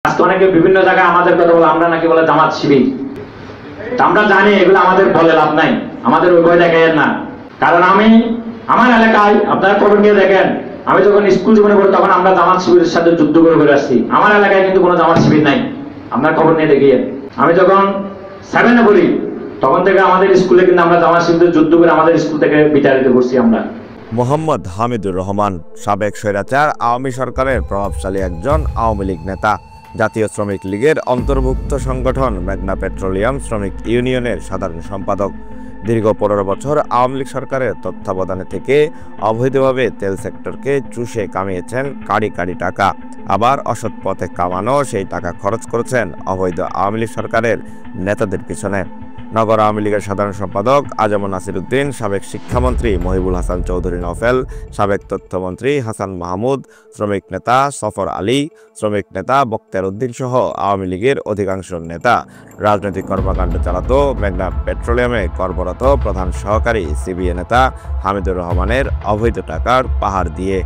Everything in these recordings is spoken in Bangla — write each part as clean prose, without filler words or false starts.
আজকে অনেকে বিভিন্ন জায়গায় আমাদের কথা বলে, আমরা নাকি বলে জামাত শিবির। আমরা জানি এগুলো আমাদের বলে লাভ নাই, আমাদের ওই ভয় দেখায় না। কারণ আমি আমার এলাকায় আপনারা খবর নিয়ে দেখেন, আমি যখন স্কুল জীবনে পড়ি তখন আমরা জামাত শিবিরের সাথে যুদ্ধ করে আসছি। আমার এলাকায় কিন্তু কোনো জামাত শিবির নাই, আপনার খবর নিয়ে দেখিয়ে। আমি যখন 7-এ পড়ি তখন থেকে আমাদের স্কুলে কিন্তু আমরা জামাত শিবিরের যুদ্ধ করে আমাদের স্কুল থেকে বিতাড়িত করছি আমরা। মোহাম্মদ হামিদুর রহমান সাবেক স্বৈরাচার আওয়ামী সরকারের প্রভাবশালী একজন আওয়ামী লীগ নেতা। জাতীয় শ্রমিক লীগের অন্তর্ভুক্ত সংগঠন মেঘনা পেট্রোলিয়াম শ্রমিক ইউনিয়নের সাধারণ সম্পাদক। দীর্ঘ 15 বছর আওয়ামী লীগ সরকারের তত্ত্বাবধানে থেকে অবৈধভাবে তেল সেক্টরকে চুষে কামিয়েছেন কাড়ি কাড়ি টাকা। আবার অসৎ পথে কামানো সেই টাকা খরচ করেছেন অবৈধ আওয়ামী লীগ সরকারের নেতাদের পিছনে। নগর আওয়ামী লীগের সাধারণ সম্পাদক আজম নাসির উদ্দিন, সাবেক শিক্ষামন্ত্রী মহিবুল হাসান চৌধুরী নফেল, সাবেক তথ্যমন্ত্রী হাসান মাহমুদ, শ্রমিক নেতা সফর আলী, শ্রমিক নেতা বক্তিয়ার উদ্দিন সহ আওয়ামী লীগের অধিকাংশ নেতা রাজনৈতিক কর্মকাণ্ড চালাতো মেঘনা পেট্রোলিয়ামে কর্মরত প্রধান সহকারী সিবিএ নেতা হামিদুর রহমানের অবৈধ টাকার পাহাড় দিয়ে।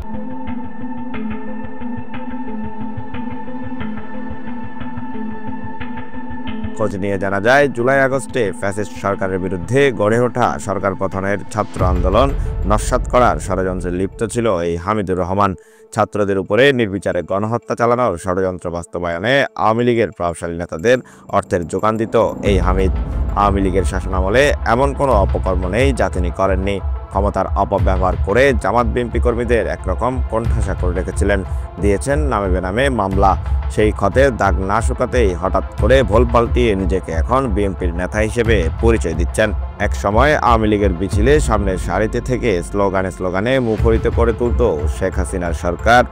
খোঁজ নিয়ে জানা যায়, জুলাই আগস্টে ফ্যাসিস্ট সরকারের বিরুদ্ধে গড়ে ওঠা সরকার পতনের ছাত্র আন্দোলন নস্যাৎ করার ষড়যন্ত্রে লিপ্ত ছিল এই হামিদুর রহমান। ছাত্রদের উপরে নির্বিচারে গণহত্যা চালানোর ষড়যন্ত্র বাস্তবায়নে আওয়ামী লীগের প্রভাবশালী নেতাদের অর্থের যোগান দিত এই হামিদ। আওয়ামী লীগের শাসনামলে এমন কোনো অপকর্ম নেই যা তিনি করেননি। ক্ষমতার অপব্যবহার করে জামাত বিএনপি কর্মীদের একরকম কোণঠাসা করে রেখেছিলেন, দিয়েছেন নামে বেনামে মামলা। সেই ক্ষতের দাগ না শুকাতেই হঠাৎ করে ভোল পাল্টিয়ে নিজেকে এখন বিএনপির নেতা হিসেবে পরিচয় দিচ্ছেন। এক সময় আওয়ামী লীগের মিছিলে সামনের সারিতে থেকে স্লোগানে মুখরিত করে তুলত শেখ হাসিনার সরকার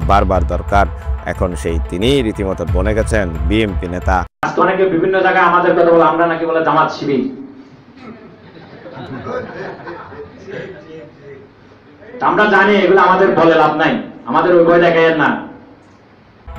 বারবার দরকার। এখন সেই তিনি রীতিমতো বনে গেছেন বিএনপি নেতা। আজকে অনেকে বিভিন্ন জায়গায় আমাদের কথা বলে, আমরা নাকি বলে জামাত শিবির। আমরা জানি এগুলো আমাদের বলে লাভ নাই, আমাদের ওই ভয় দেখায় না।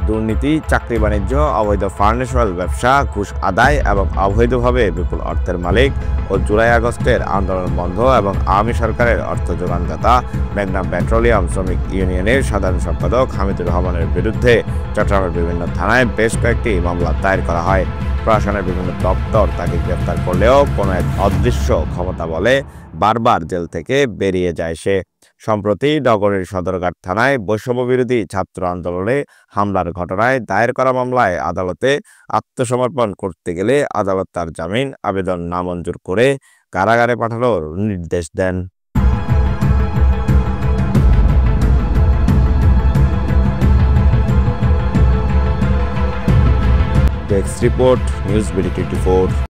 দুর্নীতি, চাকরি বাণিজ্য, অবৈধ ফার্নিচার ব্যবসা, ঘুষ আদায় এবং অবৈধভাবে বিপুল অর্থের মালিক ও জুলাই আগস্টের আন্দোলন বন্ধ এবং আওয়ামী সরকারের অর্থ যোগানদাতা মেঘনা পেট্রোলিয়াম শ্রমিক ইউনিয়নের সাধারণ সম্পাদক হামিদুর রহমানের বিরুদ্ধে চট্টগ্রামের বিভিন্ন থানায় বেশ কয়েকটি মামলা দায়ের করা হয়। প্রশাসনের বিভিন্ন দপ্তর তাকে গ্রেফতার করলেও কোনো এক অদৃশ্য ক্ষমতা বলে বারবার জেল থেকে বেরিয়ে যায় সে। সম্প্রতি নগরীর সদরঘাট থানায় বৈষম্যবিরোধী ছাত্র আন্দোলনে হামলার ঘটনায় দায়ের করা মামলায় আদালতে আত্মসমর্পণ করতে গেলে আদালত তার জামিন আবেদন নামঞ্জুর করে কারাগারে পাঠানোর নির্দেশ দেন। Desk report, news BD 24।